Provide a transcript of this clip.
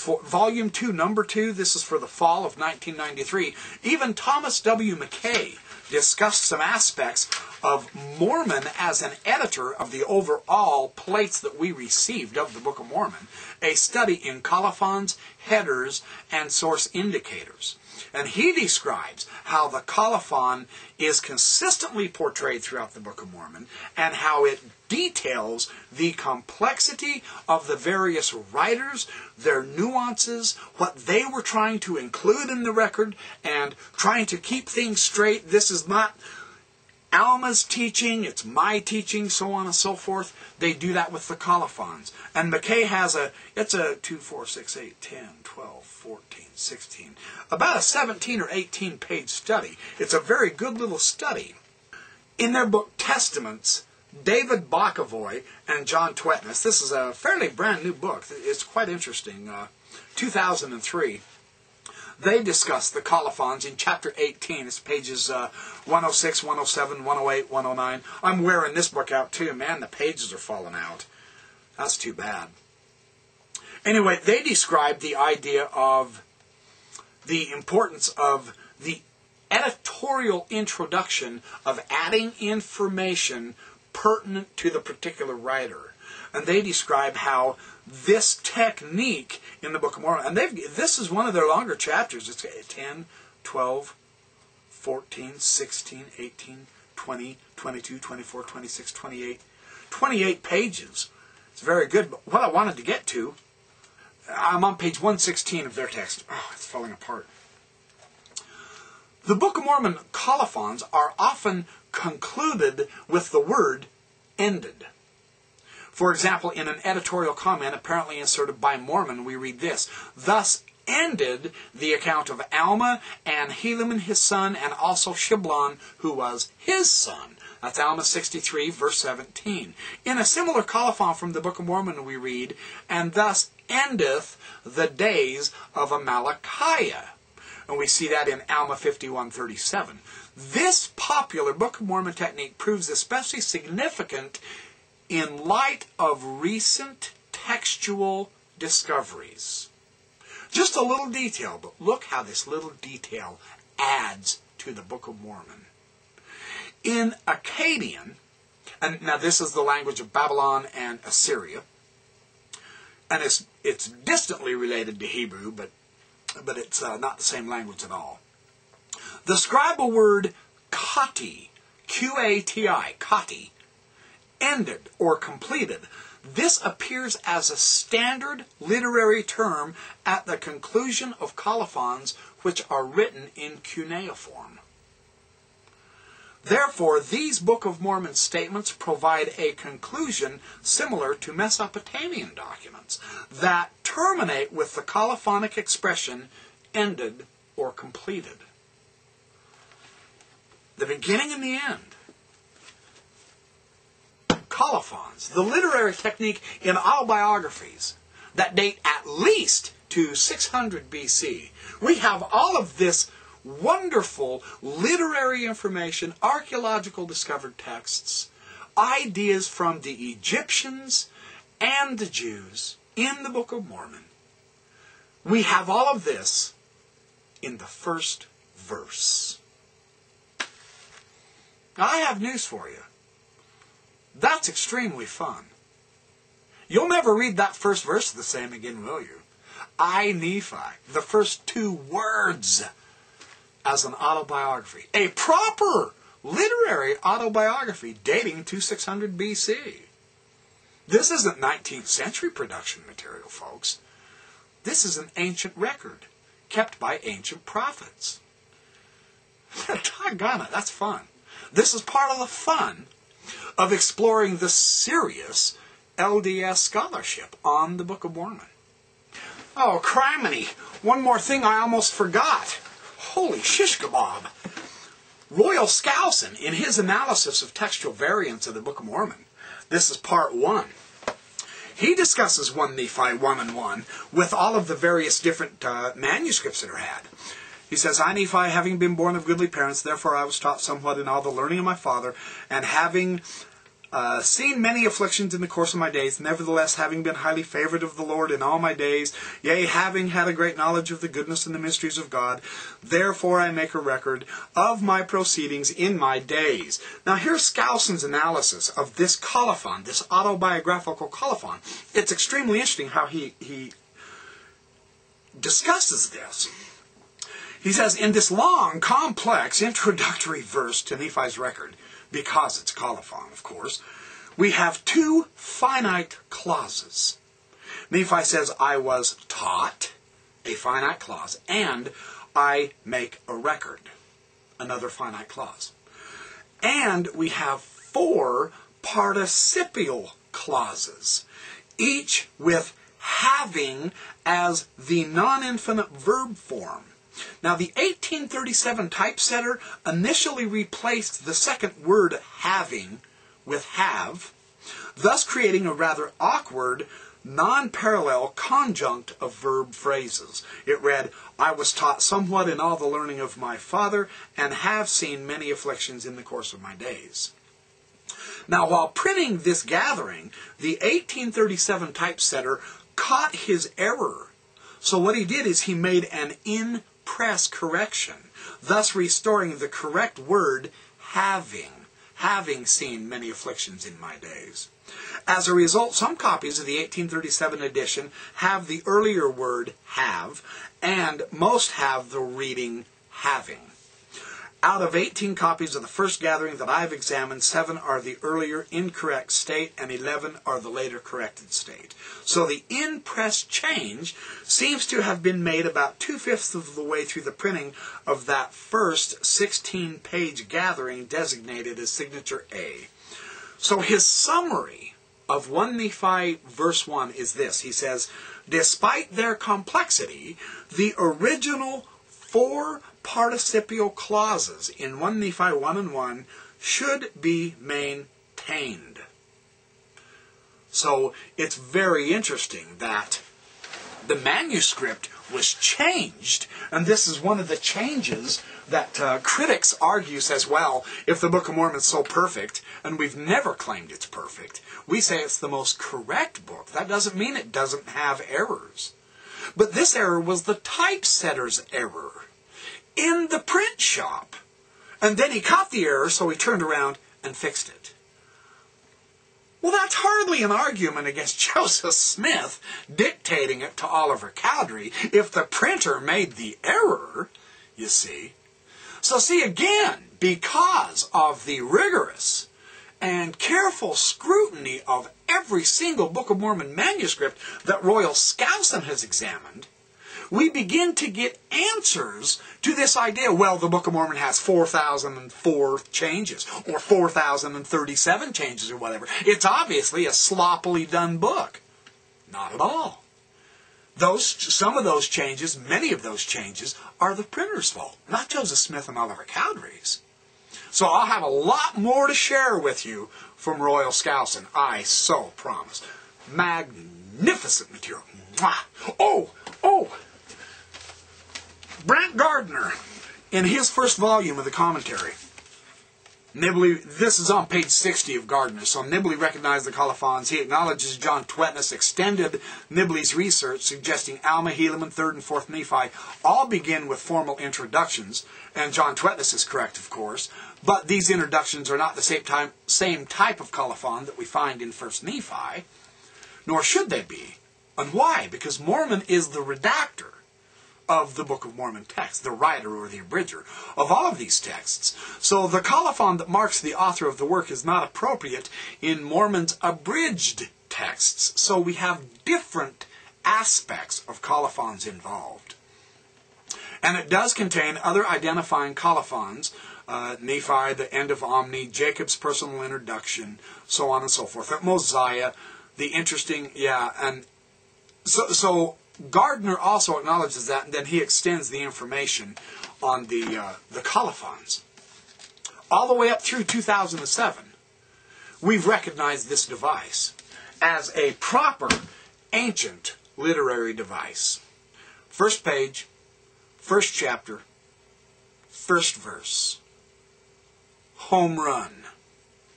for Volume 2, Number 2. This is for the fall of 1993. Even Thomas W. McKay discussed some aspects of Mormon as an editor of the overall plates that we received of the Book of Mormon, a study in colophons, headers, and source indicators. And he describes how the colophon is consistently portrayed throughout the Book of Mormon and how it details the complexity of the various writers, their nuances, what they were trying to include in the record, and trying to keep things straight. This is not Alma's teaching, it's my teaching, so on and so forth. They do that with the colophons. And McKay has it's a 2, 4, 6, 8, 10, 12, 14, 16, about a 17 or 18 page study. It's a very good little study. In their book Testaments, David Bokovoy and John Twetness, this is a fairly brand new book. It's quite interesting. 2003. They discuss the colophons in chapter 18. It's pages 106, 107, 108, 109. I'm wearing this book out too. Man, the pages are falling out. That's too bad. Anyway, they describe the idea of the importance of the editorial introduction of adding information pertinent to the particular writer. And they describe how this technique in the Book of Mormon, and this is one of their longer chapters. It's 10, 12, 14, 16, 18, 20, 22, 24, 26, 28. 28 pages. It's very good. But what I wanted to get to, I'm on page 116 of their text. Oh, it's falling apart. The Book of Mormon colophons are often concluded with the word ended. For example, in an editorial comment apparently inserted by Mormon, we read this: "Thus ended the account of Alma and Helaman his son, and also Shiblon, who was his son." That's Alma 63, verse 17. In a similar colophon from the Book of Mormon, we read, "And thus endeth the days of Amalickiah." And we see that in Alma 51:37. This popular Book of Mormon technique proves especially significant in light of recent textual discoveries. Just a little detail, but look how this little detail adds to the Book of Mormon. In Akkadian, and now this is the language of Babylon and Assyria, and it's distantly related to Hebrew, but it's not the same language at all. The scribal word kati, Q-A-T-I, kati, ended or completed. This appears as a standard literary term at the conclusion of colophons which are written in cuneiform. Therefore, these Book of Mormon statements provide a conclusion similar to Mesopotamian documents that terminate with the colophonic expression ended or completed. The beginning and the end. Colophons, the literary technique in autobiographies that date at least to 600 BC. We have all of this wonderful literary information, archaeological discovered texts, ideas from the Egyptians and the Jews in the Book of Mormon. We have all of this in the first verse. Now, I have news for you. That's extremely fun. You'll never read that first verse the same again, will you? I, Nephi, the first 2 words as an autobiography. A proper literary autobiography dating to 600 BC. This isn't 19th century production material, folks. This is an ancient record kept by ancient prophets. Doggone it, that's fun. This is part of the fun of exploring the serious LDS scholarship on the Book of Mormon. Oh, criminy! One more thing I almost forgot. Holy shish kebab! Royal Skousen, in his analysis of textual variants of the Book of Mormon, this is part 1. He discusses 1 Nephi 1 and 1 with all of the various different manuscripts that are had. He says, I, Nephi, having been born of goodly parents, therefore I was taught somewhat in all the learning of my father, and having seen many afflictions in the course of my days, nevertheless having been highly favored of the Lord in all my days, yea, having had a great knowledge of the goodness and the mysteries of God, therefore I make a record of my proceedings in my days. Now here's Skousen's analysis of this colophon, this autobiographical colophon. It's extremely interesting how he discusses this. He says, in this long, complex, introductory verse to Nephi's record, because it's colophon, of course, we have two finite clauses. Nephi says, I was taught, a finite clause, and I make a record, another finite clause. And we have four participial clauses, each with having as the non-infinite verb form. Now, the 1837 typesetter initially replaced the second word having with have, thus creating a rather awkward, non-parallel conjunct of verb phrases. It read, I was taught somewhat in all the learning of my father, and have seen many afflictions in the course of my days. Now, while printing this gathering, the 1837 typesetter caught his error. So what he did is he made an in-press correction, thus restoring the correct word having seen many afflictions in my days. As a result, some copies of the 1837 edition have the earlier word have, and most have the reading having. Out of 18 copies of the first gathering that I've examined, 7 are the earlier incorrect state and 11 are the later corrected state. So the in-press change seems to have been made about 2/5 of the way through the printing of that first 16-page gathering designated as Signature A. So his summary of 1 Nephi verse 1 is this. He says, despite their complexity, the original 4 participial clauses in 1 Nephi 1 and 1 should be maintained. So it's very interesting that the manuscript was changed, and this is one of the changes that critics argue. Says, well, if the Book of Mormon is so perfect, and we've never claimed it's perfect, we say it's the most correct book. That doesn't mean it doesn't have errors. But this error was the typesetter's error in the print shop. And then he caught the error, so he turned around and fixed it. Well, that's hardly an argument against Joseph Smith dictating it to Oliver Cowdery if the printer made the error, you see. So see, again, because of the rigorous and careful scrutiny of every single Book of Mormon manuscript that Royal Skousen has examined, we begin to get answers to this idea, well, the Book of Mormon has 4,004 changes, or 4,037 changes, or whatever. It's obviously a sloppily done book. Not at all. Some of those changes, many of those changes, are the printer's fault, not Joseph Smith and Oliver Cowdery's. So I'll have a lot more to share with you from Royal Skousen, I so promise. Magnificent material. Mwah. Oh! Brent Gardner, in his first volume of the commentary, this is on page 60 of Gardner, so Nibley recognized the colophons. He acknowledges John Twetnus extended Nibley's research, suggesting Alma, Helaman, 3rd and 4th Nephi all begin with formal introductions, and John Twetnus is correct, of course, but these introductions are not the same type of colophon that we find in 1st Nephi, nor should they be. And why? Because Mormon is the redactor of the Book of Mormon text, the writer or the abridger of all of these texts. So the colophon that marks the author of the work is not appropriate in Mormon's abridged texts. So we have different aspects of colophons involved. And it does contain other identifying colophons, Nephi, the end of Omni, Jacob's personal introduction, so on and so forth. At Mosiah, the interesting, and so Gardner also acknowledges that, and then he extends the information on the colophons. All the way up through 2007, we've recognized this device as a proper ancient literary device. First page, first chapter, first verse. Home run.